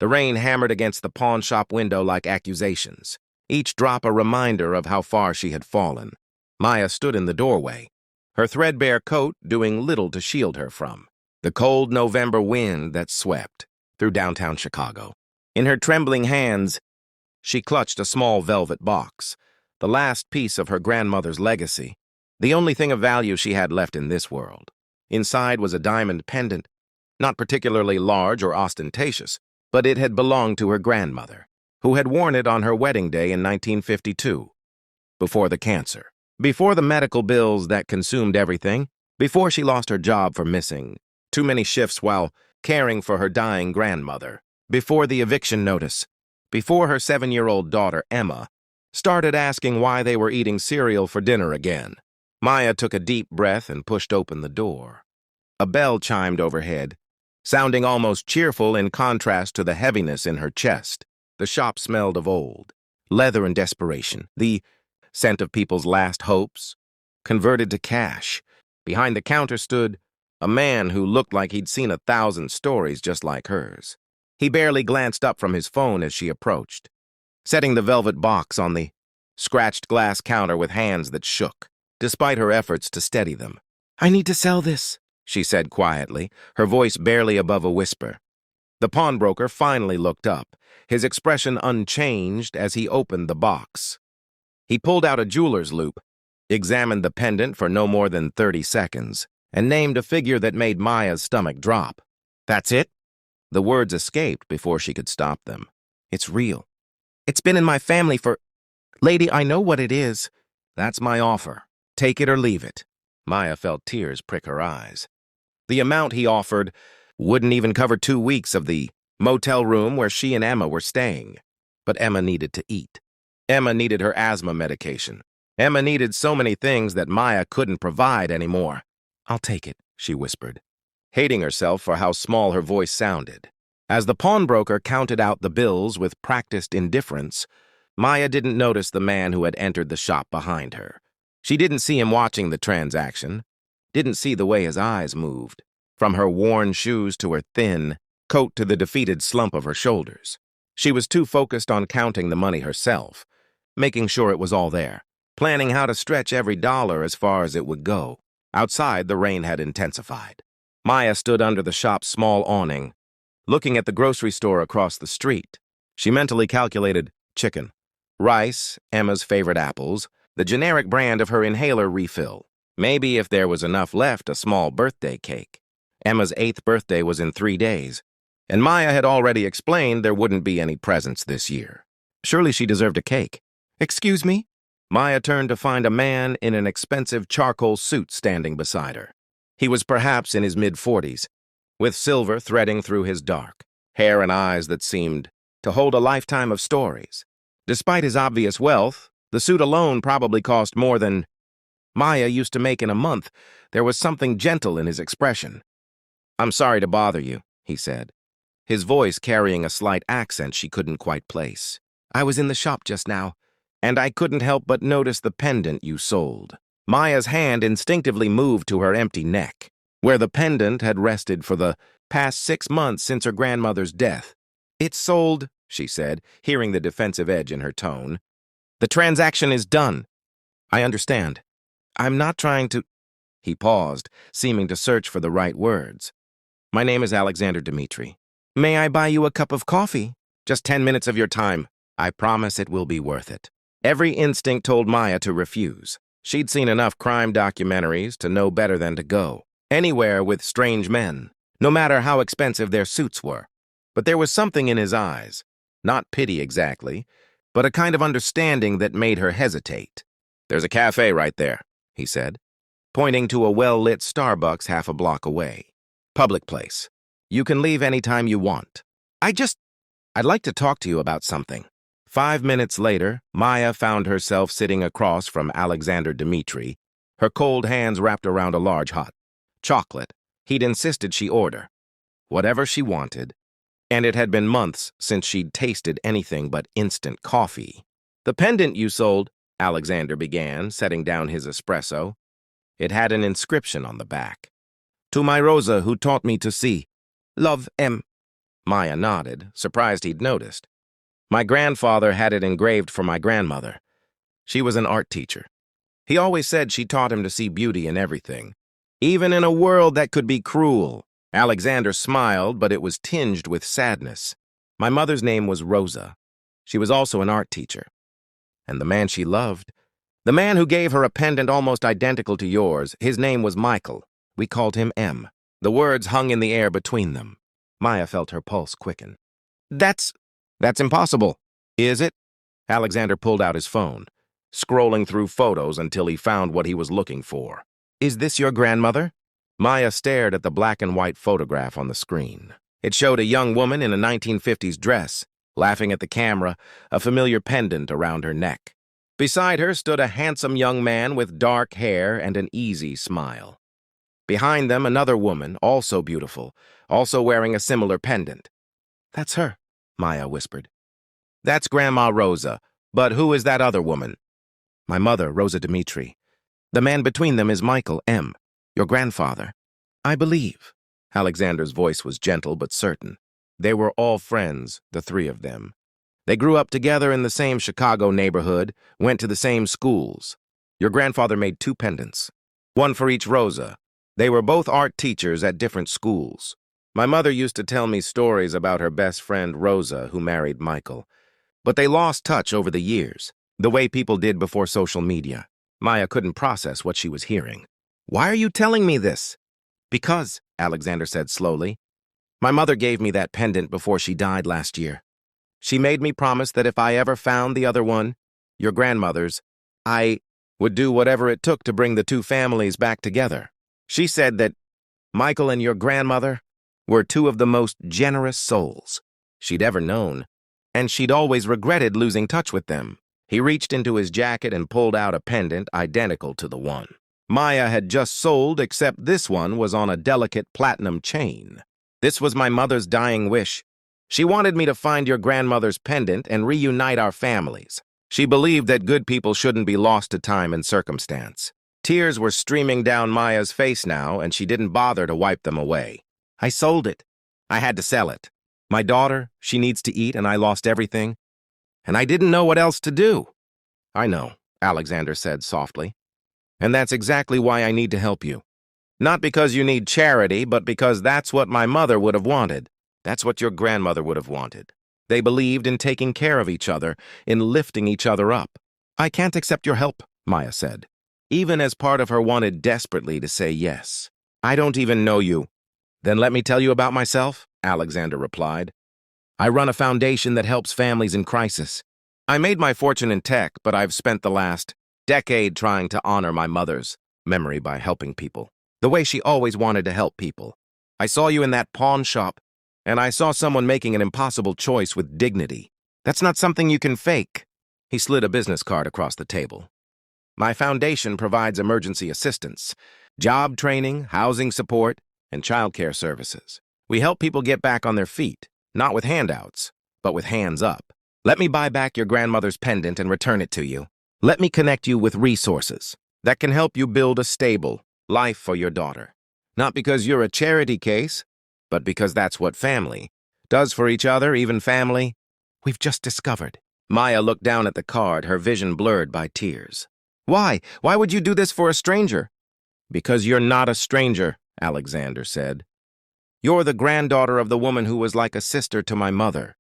The rain hammered against the pawn shop window like accusations, each drop a reminder of how far she had fallen. Maya stood in the doorway, her threadbare coat doing little to shield her from the cold November wind that swept through downtown Chicago. In her trembling hands, she clutched a small velvet box, the last piece of her grandmother's legacy, the only thing of value she had left in this world. Inside was a diamond pendant, not particularly large or ostentatious, but it had belonged to her grandmother, who had worn it on her wedding day in 1952, before the cancer, before the medical bills that consumed everything, before she lost her job for missing too many shifts while caring for her dying grandmother, before the eviction notice, before her 7-year-old daughter, Emma, started asking why they were eating cereal for dinner again. Maya took a deep breath and pushed open the door. A bell chimed overhead, sounding almost cheerful in contrast to the heaviness in her chest. The shop smelled of old, leather and desperation, the scent of people's last hopes, converted to cash. Behind the counter stood a man who looked like he'd seen 1,000 stories just like hers. He barely glanced up from his phone as she approached, setting the velvet box on the scratched glass counter with hands that shook, despite her efforts to steady them. "I need to sell this," she said quietly, her voice barely above a whisper. The pawnbroker finally looked up, his expression unchanged as he opened the box. He pulled out a jeweler's loop, examined the pendant for no more than 30 seconds, and named a figure that made Maya's stomach drop. "That's it?" The words escaped before she could stop them. "It's real. It's been in my family for... Lady, I know what it is." "That's my offer. Take it or leave it." Maya felt tears prick her eyes. The amount he offered wouldn't even cover 2 weeks of the motel room where she and Emma were staying. But Emma needed to eat. Emma needed her asthma medication. Emma needed so many things that Maya couldn't provide anymore. "I'll take it," she whispered, hating herself for how small her voice sounded. As the pawnbroker counted out the bills with practiced indifference, Maya didn't notice the man who had entered the shop behind her. She didn't see him watching the transaction, didn't see the way his eyes moved, from her worn shoes to her thin coat to the defeated slump of her shoulders. She was too focused on counting the money herself, making sure it was all there, planning how to stretch every dollar as far as it would go. Outside, the rain had intensified. Maya stood under the shop's small awning, looking at the grocery store across the street. She mentally calculated chicken, rice, Emma's favorite apples, the generic brand of her inhaler refill. Maybe if there was enough left, a small birthday cake. Emma's 8th birthday was in 3 days, and Maya had already explained there wouldn't be any presents this year. Surely she deserved a cake. "Excuse me?" Maya turned to find a man in an expensive charcoal suit standing beside her. He was perhaps in his mid-40s, with silver threading through his dark hair and eyes that seemed to hold a lifetime of stories. Despite his obvious wealth, the suit alone probably cost more than Maya used to make in a month. There was something gentle in his expression. "I'm sorry to bother you," he said, his voice carrying a slight accent she couldn't quite place. "I was in the shop just now, and I couldn't help but notice the pendant you sold." Maya's hand instinctively moved to her empty neck, where the pendant had rested for the past 6 months since her grandmother's death. "It's sold," she said, hearing the defensive edge in her tone. "The transaction is done." "I understand. I'm not trying to..." He paused, seeming to search for the right words. "My name is Alexander Dmitri. May I buy you a cup of coffee? Just 10 minutes of your time. I promise it will be worth it." Every instinct told Maya to refuse. She'd seen enough crime documentaries to know better than to go anywhere with strange men, no matter how expensive their suits were. But there was something in his eyes, not pity exactly, but a kind of understanding that made her hesitate. "There's a cafe right there," he said, pointing to a well-lit Starbucks half a block away. "Public place. You can leave any time you want. I'd like to talk to you about something." 5 minutes later, Maya found herself sitting across from Alexander Dmitri, her cold hands wrapped around a large hot chocolate he'd insisted she order. Whatever she wanted, and it had been months since she'd tasted anything but instant coffee. "The pendant you sold," Alexander began, setting down his espresso. It had an inscription on the back. "To my Rosa who taught me to see. Love, M." Maya nodded, surprised he'd noticed. My grandfather had it engraved for my grandmother. She was an art teacher. He always said she taught him to see beauty in everything, even in a world that could be cruel. Alexander smiled, but it was tinged with sadness. My mother's name was Rosa. She was also an art teacher. And the man she loved, the man who gave her a pendant almost identical to yours, his name was Michael. We called him M. The words hung in the air between them. Maya felt her pulse quicken. That's impossible. Is it? Alexander pulled out his phone, scrolling through photos until he found what he was looking for. Is this your grandmother? Maya stared at the black and white photograph on the screen. It showed a young woman in a 1950s dress, laughing at the camera, a familiar pendant around her neck. Beside her stood a handsome young man with dark hair and an easy smile. Behind them, another woman, also beautiful, also wearing a similar pendant. That's her, Maya whispered. That's Grandma Rosa, but who is that other woman? My mother, Rosa Dmitri. The man between them is Michael M., your grandfather. I believe. Alexander's voice was gentle but certain. They were all friends, the three of them. They grew up together in the same Chicago neighborhood, went to the same schools. Your grandfather made 2 pendants, one for each Rosa. They were both art teachers at different schools. My mother used to tell me stories about her best friend Rosa, who married Michael. But they lost touch over the years, the way people did before social media. Maya couldn't process what she was hearing. Why are you telling me this? Because, Alexander said slowly, my mother gave me that pendant before she died last year. She made me promise that if I ever found the other one, your grandmother's, I would do whatever it took to bring the 2 families back together. She said that Michael and your grandmother were 2 of the most generous souls she'd ever known, and she'd always regretted losing touch with them. He reached into his jacket and pulled out a pendant identical to the one Maya had just sold, except this one was on a delicate platinum chain. This was my mother's dying wish. She wanted me to find your grandmother's pendant and reunite our families. She believed that good people shouldn't be lost to time and circumstance. Tears were streaming down Maya's face now, and she didn't bother to wipe them away. I sold it. I had to sell it. My daughter, she needs to eat, and I lost everything. And I didn't know what else to do. I know, Alexander said softly. And that's exactly why I need to help you. Not because you need charity, but because that's what my mother would have wanted. That's what your grandmother would have wanted. They believed in taking care of each other, in lifting each other up. I can't accept your help, Maya said. Even as part of her wanted desperately to say yes. I don't even know you. Then let me tell you about myself, Alexander replied. I run a foundation that helps families in crisis. I made my fortune in tech, but I've spent the last decade trying to honor my mother's memory by helping people, the way she always wanted to help people. I saw you in that pawn shop, and I saw someone making an impossible choice with dignity. That's not something you can fake. He slid a business card across the table. My foundation provides emergency assistance, job training, housing support, and childcare services. We help people get back on their feet, not with handouts, but with hands up. Let me buy back your grandmother's pendant and return it to you. Let me connect you with resources that can help you build a stable life for your daughter. Not because you're a charity case, but because that's what family does for each other, even family we've just discovered. Maya looked down at the card, her vision blurred by tears. Why? Why would you do this for a stranger? Because you're not a stranger, Alexander said. You're the granddaughter of the woman who was like a sister to my mother.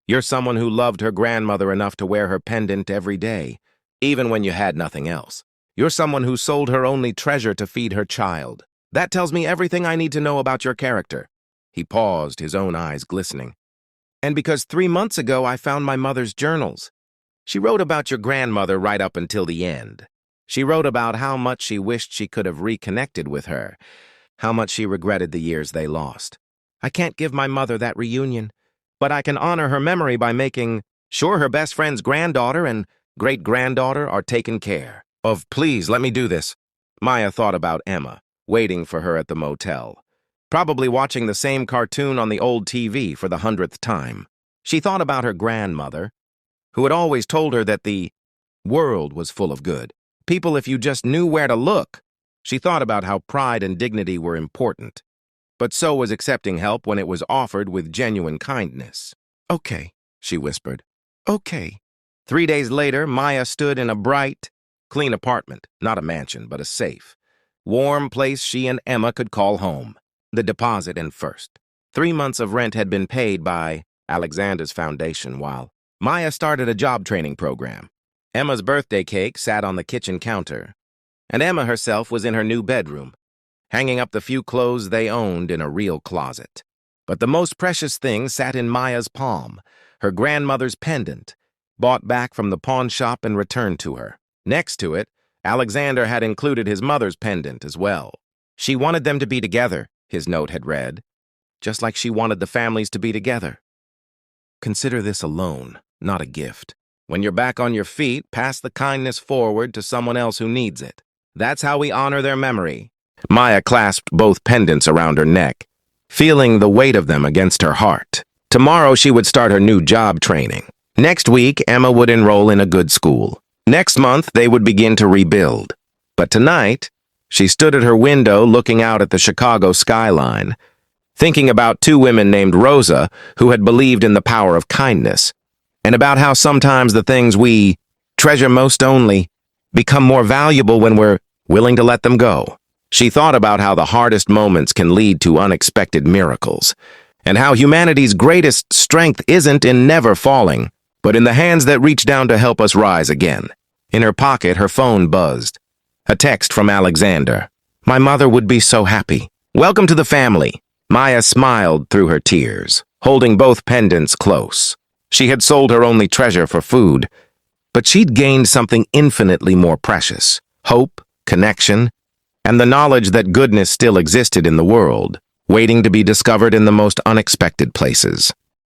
You're someone who loved her grandmother enough to wear her pendant every day, even when you had nothing else. You're someone who sold her only treasure to feed her child. That tells me everything I need to know about your character. He paused, his own eyes glistening. And because 3 months ago I found my mother's journals. She wrote about your grandmother right up until the end. She wrote about how much she wished she could have reconnected with her, how much she regretted the years they lost. I can't give my mother that reunion, but I can honor her memory by making sure her best friend's granddaughter and great-granddaughter are taken care of. Please, let me do this. Maya thought about Emma, waiting for her at the motel, probably watching the same cartoon on the old TV for the 100th time. She thought about her grandmother, who had always told her that the world was full of good people if you just knew where to look. She thought about how pride and dignity were important, but so was accepting help when it was offered with genuine kindness. "Okay," she whispered. "Okay." 3 days later, Maya stood in a bright, clean apartment, not a mansion, but a safe, warm place she and Emma could call home. The deposit in first. 3 months of rent had been paid by Alexander's foundation while Maya started a job training program. Emma's birthday cake sat on the kitchen counter, and Emma herself was in her new bedroom, hanging up the few clothes they owned in a real closet. But the most precious thing sat in Maya's palm, her grandmother's pendant, bought back from the pawn shop and returned to her. Next to it, Alexander had included his mother's pendant as well. She wanted them to be together, his note had read, just like she wanted the families to be together. Consider this a loan, not a gift. When you're back on your feet, pass the kindness forward to someone else who needs it. That's how we honor their memory. Maya clasped both pendants around her neck, feeling the weight of them against her heart. Tomorrow she would start her new job training. Next week, Emma would enroll in a good school. Next month, they would begin to rebuild. But tonight, she stood at her window looking out at the Chicago skyline, thinking about two women named Rosa who had believed in the power of kindness, and about how sometimes the things we treasure most only become more valuable when we're willing to let them go. She thought about how the hardest moments can lead to unexpected miracles, and how humanity's greatest strength isn't in never falling, but in the hands that reach down to help us rise again. In her pocket, her phone buzzed. A text from Alexander. "My mother would be so happy. Welcome to the family." Maya smiled through her tears, holding both pendants close. She had sold her only treasure for food, but she'd gained something infinitely more precious: hope, connection, and the knowledge that goodness still existed in the world, waiting to be discovered in the most unexpected places.